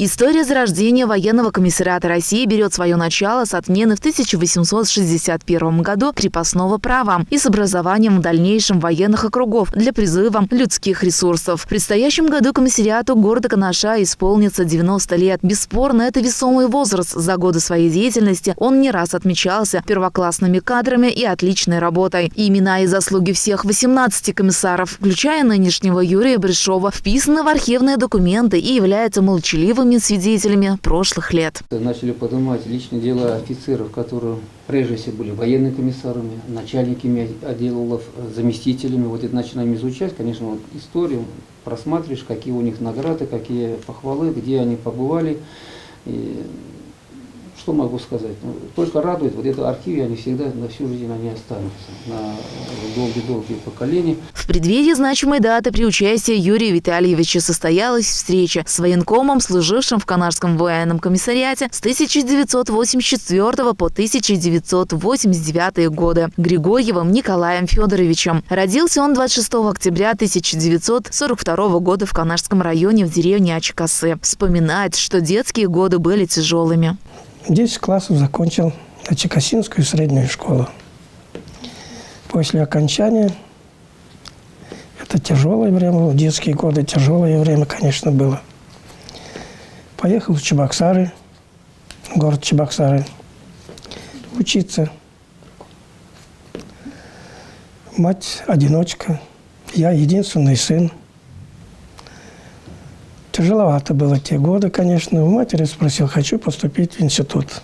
История зарождения военного комиссариата России берет свое начало с отмены в 1861 году крепостного права и с образованием в дальнейшем военных округов для призыва людских ресурсов. В предстоящем году комиссариату города Канаша исполнится 90 лет. Бесспорно, это весомый возраст. За годы своей деятельности он не раз отмечался первоклассными кадрами и отличной работой. И имена и заслуги всех 18 комиссаров, включая нынешнего Юрия Брешова, вписаны в архивные документы и являются молчаливыми свидетелями прошлых лет. Начали поднимать личные дела офицеров, которые прежде всего были военными комиссарами, начальниками отделов, заместителями. Вот это начинаем изучать, конечно, вот историю, просматриваешь, какие у них награды, какие похвалы, где они побывали. И что могу сказать? Только радует, вот это архивы, они всегда на всю жизнь они останутся, на долгие-долгие поколения. В преддверии значимой даты при участии Юрия Витальевича состоялась встреча с военкомом, служившим в Канашском военном комиссариате с 1984 по 1989 годы, Григорьевым Николаем Федоровичем. Родился он 26 октября 1942 года в Канашском районе в деревне Ачкасы. Вспоминает, что детские годы были тяжелыми. 10 классов закончил Ачкасинскую среднюю школу. После окончания, это тяжелое время, детские годы, тяжелое время, конечно, было. Поехал в Чебоксары, город Чебоксары, учиться. Мать одиночка, я единственный сын. Тяжеловато было те годы, конечно. У матери спросил, хочу поступить в институт.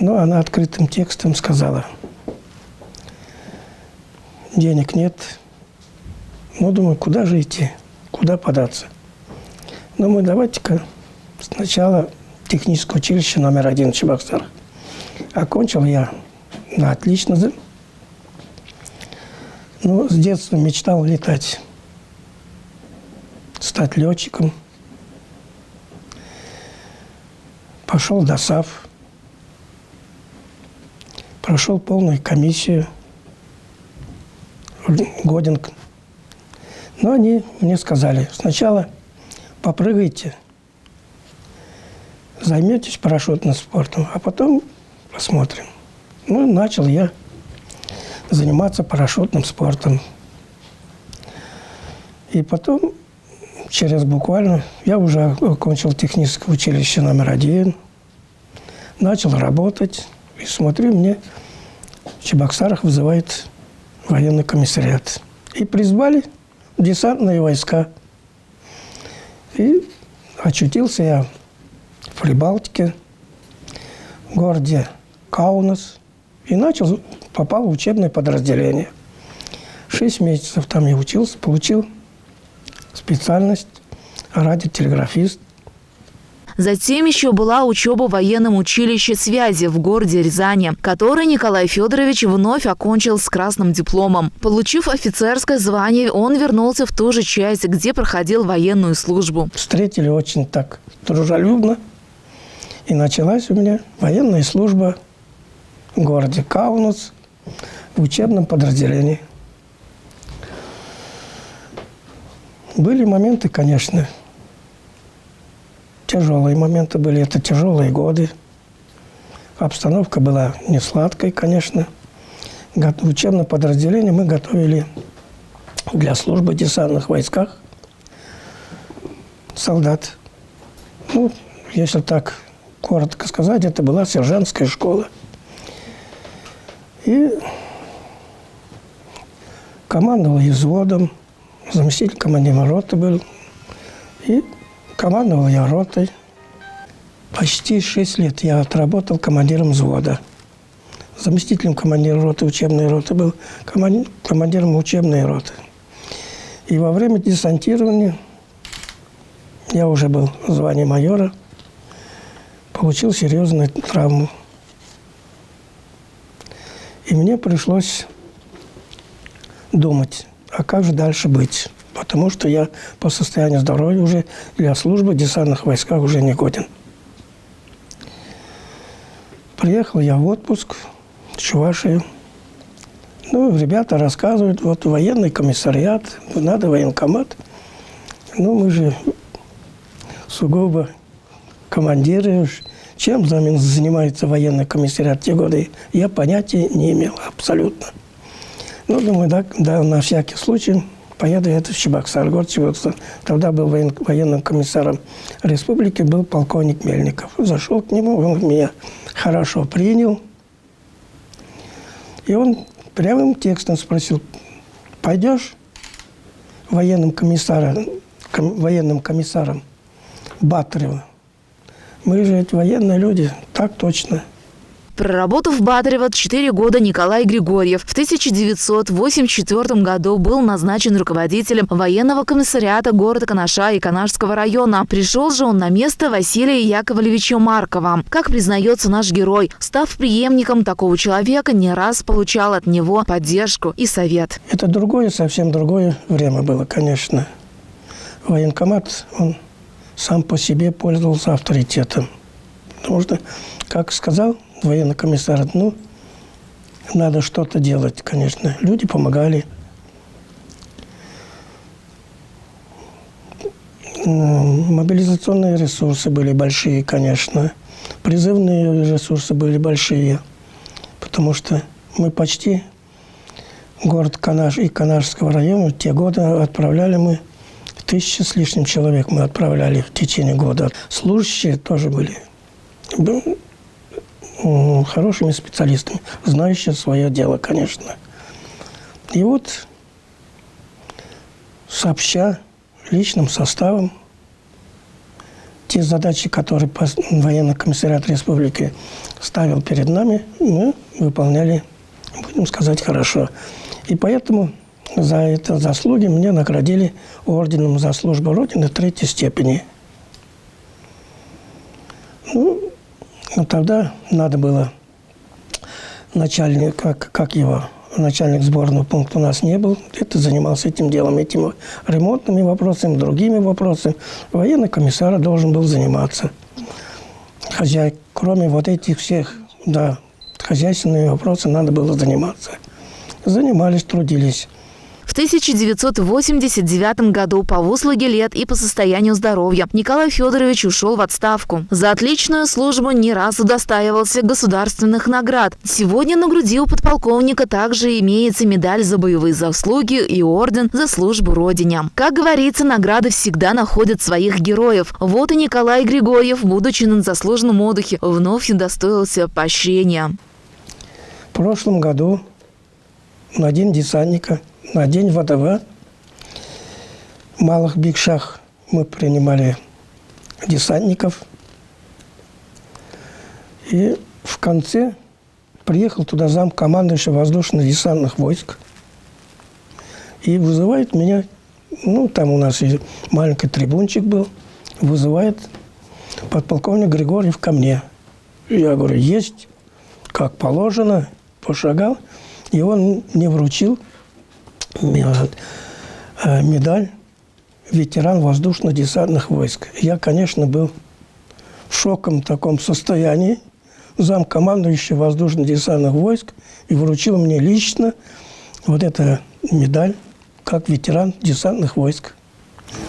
Но она открытым текстом сказала, денег нет. Ну, думаю, куда же идти, куда податься. Ну, мы давайте-ка сначала техническое училище номер 1 в Чебоксарах. Окончил я на отлично. Ну, с детства мечтал летать. Стать летчиком. Пошел в ДОСААФ. Прошел полную комиссию. Годен. Но они мне сказали, сначала попрыгайте, займетесь парашютным спортом, а потом посмотрим. Ну, начал я заниматься парашютным спортом. И потом через буквально, я уже окончил техническое училище номер 1, начал работать, и смотрю, мне в Чебоксарах вызывает военный комиссариат. И призвали в десантные войска. И очутился я в Прибалтике, в городе Каунас, и попал в учебное подразделение. 6 месяцев там я учился, получил специальность радиотелеграфист. Затем еще была учеба в военном училище связи в городе Рязани, который Николай Федорович вновь окончил с красным дипломом. Получив офицерское звание, он вернулся в ту же часть, где проходил военную службу. Встретили очень так дружелюбно. И началась у меня военная служба в городе Каунас в учебном подразделении. Были моменты, конечно, тяжелые моменты были. Это тяжелые годы. Обстановка была не сладкой, конечно. В учебном подразделении мы готовили для службы в десантных войсках солдат. Ну, если так коротко сказать, это была сержантская школа. И командовал я взводом, заместитель командира роты был. И командовал я ротой. Почти 6 лет я отработал командиром взвода. Заместителем командира роты учебной роты был, командиром учебной роты. И во время десантирования, я уже был в звании майора, получил серьезную травму. И мне пришлось думать, а как же дальше быть? Потому что я по состоянию здоровья уже для службы в десантных войсках уже не годен. Приехал я в отпуск в Чувашию. Ну, ребята рассказывают, вот военный комиссариат, надо военкомат. Ну, мы же сугубо командиры. Чем занимается военный комиссариат в те годы, я понятия не имел абсолютно. Ну, думаю, да, на всякий случай поеду это в Чебоксар, город Чебоксар. Тогда был военным комиссаром республики, был полковник Мельников. Зашел к нему, он меня хорошо принял. И он прямым текстом спросил: пойдешь военным комиссаром Батарева? Мы же эти военные люди, так точно. Проработав в Батарево 4 года, Николай Григорьев в 1984 году был назначен руководителем военного комиссариата города Канаша и Канашского района. Пришел же он на место Василия Яковлевича Маркова. Как признается наш герой, став преемником такого человека, не раз получал от него поддержку и совет. Это совсем другое время было, конечно. Военкомат, он сам по себе пользовался авторитетом. Потому что, как сказал военный комиссар, ну, надо что-то делать, конечно. Люди помогали. Мобилизационные ресурсы были большие, конечно. Призывные ресурсы были большие. Потому что мы почти город Канаш и Канашского района в те годы отправляли мы 1000 с лишним человек мы отправляли в течение года. Служащие тоже были хорошими специалистами, знающие свое дело, конечно. И вот, сообща личным составом, те задачи, которые военный комиссариат республики ставил перед нами, мы выполняли, будем сказать, хорошо. И поэтому за это заслуги меня наградили орденом за службу Родины 3-й степени. Ну, тогда надо было начальник, начальник сборного пункта у нас не был. Это занимался этим делом, этими ремонтными вопросами, другими вопросами. Военный комиссар должен был заниматься. Кроме вот этих всех, да, хозяйственными вопросами надо было заниматься. Занимались, трудились. В 1989 году по выслуге лет и по состоянию здоровья Николай Федорович ушел в отставку. За отличную службу не раз удостаивался государственных наград. Сегодня на груди у подполковника также имеется медаль за боевые заслуги и орден за службу Родине. Как говорится, награды всегда находят своих героев. Вот и Николай Григорьев, будучи на заслуженном отдыхе, вновь удостоился поощрения. В прошлом году на День десантника, на День ВДВ в Малых Бикшах мы принимали десантников. И в конце приехал туда замкомандующий воздушно-десантных войск. И вызывает меня, ну, там у нас и маленький трибунчик был, вызывает подполковник Григорьев ко мне. Я говорю, есть, как положено, пошагал. И он мне вручил медаль ветеран воздушно-десантных войск. Я, конечно, был в шоковом таком состоянии. Замкомандующий воздушно-десантных войск и вручил мне лично вот эту медаль как ветеран десантных войск.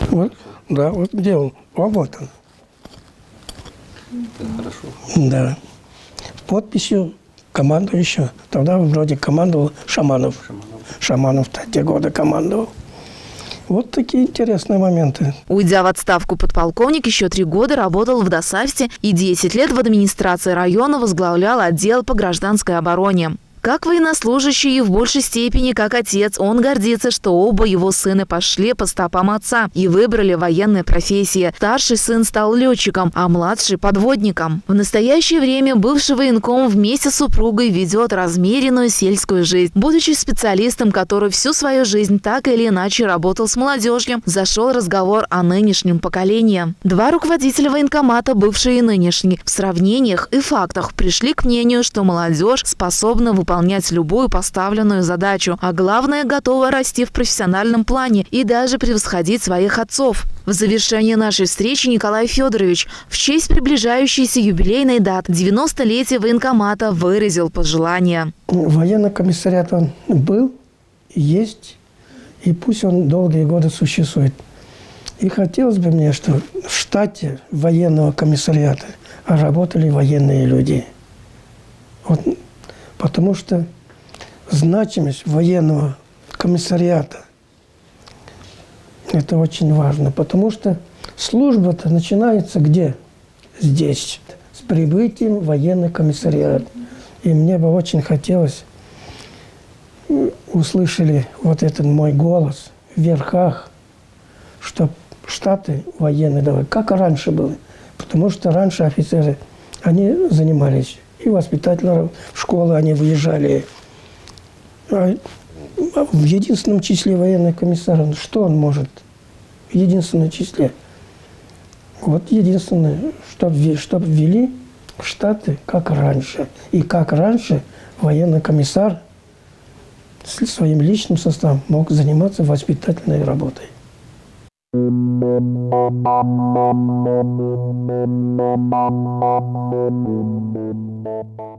Вот, да, вот где он? Вот он. Это хорошо. Да. Подписью командующего. Тогда вроде командовал Шаманов. Шаманов в те годы командовал. Вот такие интересные моменты. Уйдя в отставку, подполковник еще 3 года работал в Досавсе и 10 лет в администрации района возглавлял отдел по гражданской обороне. Как военнослужащий и в большей степени как отец, он гордится, что оба его сына пошли по стопам отца и выбрали военные профессии. Старший сын стал летчиком, а младший – подводником. В настоящее время бывший военком вместе с супругой ведет размеренную сельскую жизнь. Будучи специалистом, который всю свою жизнь так или иначе работал с молодежью, зашел разговор о нынешнем поколении. 2 руководителя военкомата, бывшие и нынешние, в сравнениях и фактах пришли к мнению, что молодежь способна выполнять выполнять любую поставленную задачу, а главное, готова расти в профессиональном плане и даже превосходить своих отцов. В завершении нашей встречи Николай Федорович в честь приближающейся юбилейной даты 90-летия военкомата выразил пожелания. Военный комиссариат он был, есть, и пусть он долгие годы существует. И хотелось бы мне, что в штате военного комиссариата работали военные люди. Вот, потому что значимость военного комиссариата – это очень важно. Потому что служба-то начинается где? Здесь, с прибытием в военный комиссариат. И мне бы очень хотелось, услышали вот этот мой голос в верхах, чтобы штаты военные давали, как и раньше было. Потому что раньше офицеры, они занимались и воспитателями в школы, они выезжали. А в единственном числе военных комиссаров, что он может? В единственном числе. Вот единственное, чтобы ввели штаты, как раньше. И как раньше военный комиссар с своим личным составом мог заниматься воспитательной работой. Thank you.